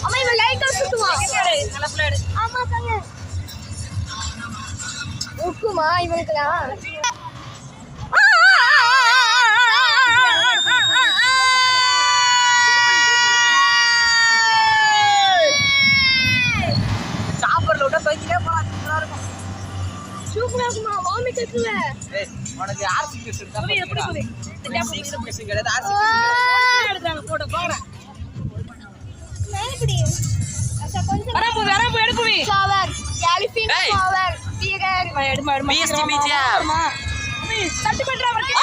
அம்மா இவன் லைட்டா சுத்துவான். நல்ல பிளேடு. ஆமா தாங்க. உக்குமா இவனுக்குலாம். சாப்பர்ல விட பைக்கிலே போலாம் சூப்பரா இருக்கும். சூப்பரா இருக்குமா வாமிட் இருக்குல. ஏய் உனக்கு ஆர்சி கிஸ் இருக்கா? எப்படி போடி? சீக்கிரம் கிஸ் கிடையாது ஆர்சி கிஸ் எடுறாங்க போடு போறேன். மேலபடி. அச்சா கொஞ்சம் வரப்பு எடுக்குவி. Shower, elephant shower, tiger. எடுமா. பிஎஸ்டி மீடியா. தட்டு பண்றா வரக்கு.